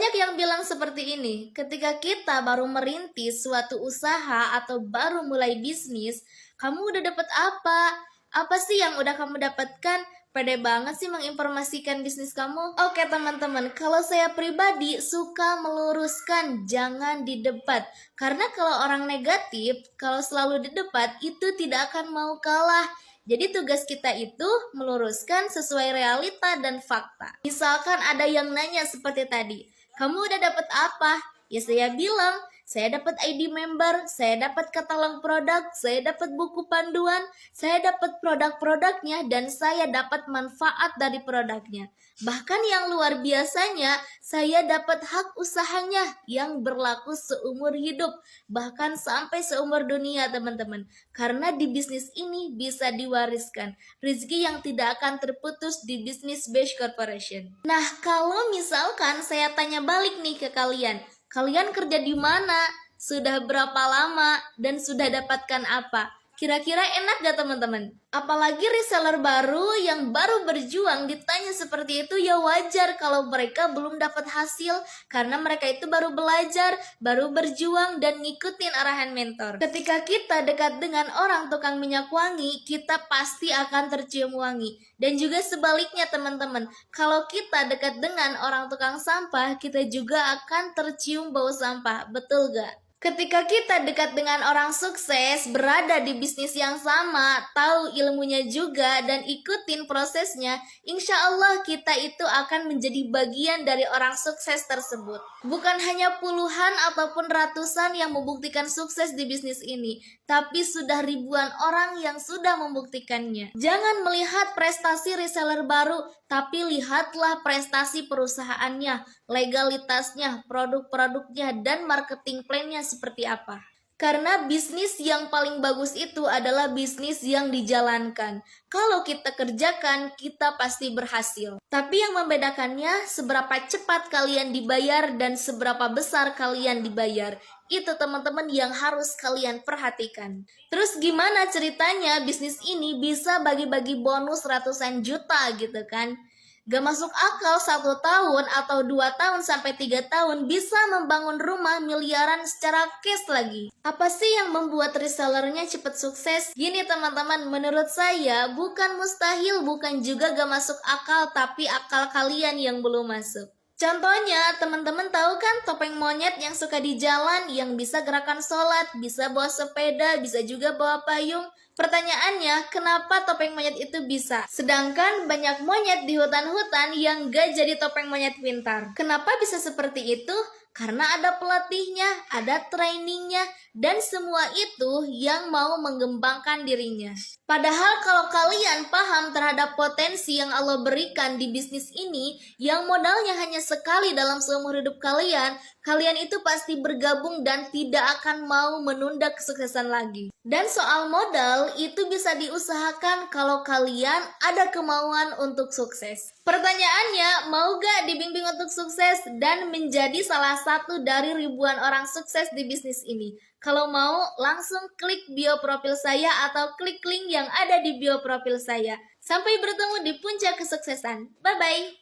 Banyak yang bilang seperti ini, ketika kita baru merintis suatu usaha atau baru mulai bisnis, kamu udah dapat apa? Apa sih yang udah kamu dapatkan? Pede banget sih menginformasikan bisnis kamu. Oke teman-teman, kalau saya pribadi suka meluruskan, jangan didebat. Karena kalau orang negatif, kalau selalu didebat, itu tidak akan mau kalah. Jadi tugas kita itu meluruskan sesuai realita dan fakta. Misalkan ada yang nanya seperti tadi, kamu udah dapat apa? Ya saya bilang, saya dapat ID member, saya dapat katalog produk, saya dapat buku panduan, saya dapat produk-produknya, dan saya dapat manfaat dari produknya. Bahkan yang luar biasanya, saya dapat hak usahanya yang berlaku seumur hidup, bahkan sampai seumur dunia teman-teman. Karena di bisnis ini bisa diwariskan, rezeki yang tidak akan terputus di bisnis Bash Corporation. Nah, kalau misalkan saya tanya balik nih ke kalian, kalian kerja di mana? Sudah berapa lama? Dan sudah dapatkan apa? Kira-kira enak gak teman-teman? Apalagi reseller baru yang baru berjuang ditanya seperti itu, ya wajar kalau mereka belum dapat hasil karena mereka itu baru belajar, baru berjuang dan ngikutin arahan mentor. Ketika kita dekat dengan orang tukang minyak wangi, kita pasti akan tercium wangi. Dan juga sebaliknya teman-teman, kalau kita dekat dengan orang tukang sampah, kita juga akan tercium bau sampah. Betul gak? Ketika kita dekat dengan orang sukses, berada di bisnis yang sama, tahu ilmunya juga, dan ikutin prosesnya, insya Allah kita itu akan menjadi bagian dari orang sukses tersebut. Bukan hanya puluhan ataupun ratusan yang membuktikan sukses di bisnis ini, tapi sudah ribuan orang yang sudah membuktikannya. Jangan melihat prestasi reseller baru, tapi lihatlah prestasi perusahaannya, legalitasnya, produk-produknya, dan marketing plan-nya seperti apa. Karena bisnis yang paling bagus itu adalah bisnis yang dijalankan. Kalau kita kerjakan, kita pasti berhasil. Tapi yang membedakannya, seberapa cepat kalian dibayar dan seberapa besar kalian dibayar. Itu teman-teman yang harus kalian perhatikan. Terus gimana ceritanya bisnis ini bisa bagi-bagi bonus ratusan juta gitu kan? Gak masuk akal 1 tahun atau 2 tahun sampai 3 tahun bisa membangun rumah miliaran secara cash lagi. Apa sih yang membuat resellernya cepat sukses? Gini teman-teman, menurut saya bukan mustahil, bukan juga gak masuk akal, tapi akal kalian yang belum masuk. Contohnya, teman-teman tahu kan topeng monyet yang suka di jalan, yang bisa gerakan sholat, bisa bawa sepeda, bisa juga bawa payung? Pertanyaannya, kenapa topeng monyet itu bisa? Sedangkan banyak monyet di hutan-hutan yang gak jadi topeng monyet pintar. Kenapa bisa seperti itu? Karena ada pelatihnya, ada trainingnya, dan semua itu yang mau mengembangkan dirinya. Padahal kalau kalian paham terhadap potensi yang Allah berikan di bisnis ini, yang modalnya hanya sekali dalam seumur hidup kalian, kalian itu pasti bergabung dan tidak akan mau menunda kesuksesan lagi. Dan soal modal, itu bisa diusahakan kalau kalian ada kemauan untuk sukses. Pertanyaannya, mau gak dibimbing untuk sukses dan menjadi salah satu dari ribuan orang sukses di bisnis ini? Kalau mau, langsung klik bio profil saya atau klik link yang ada di bio profil saya. Sampai bertemu di puncak kesuksesan. Bye-bye!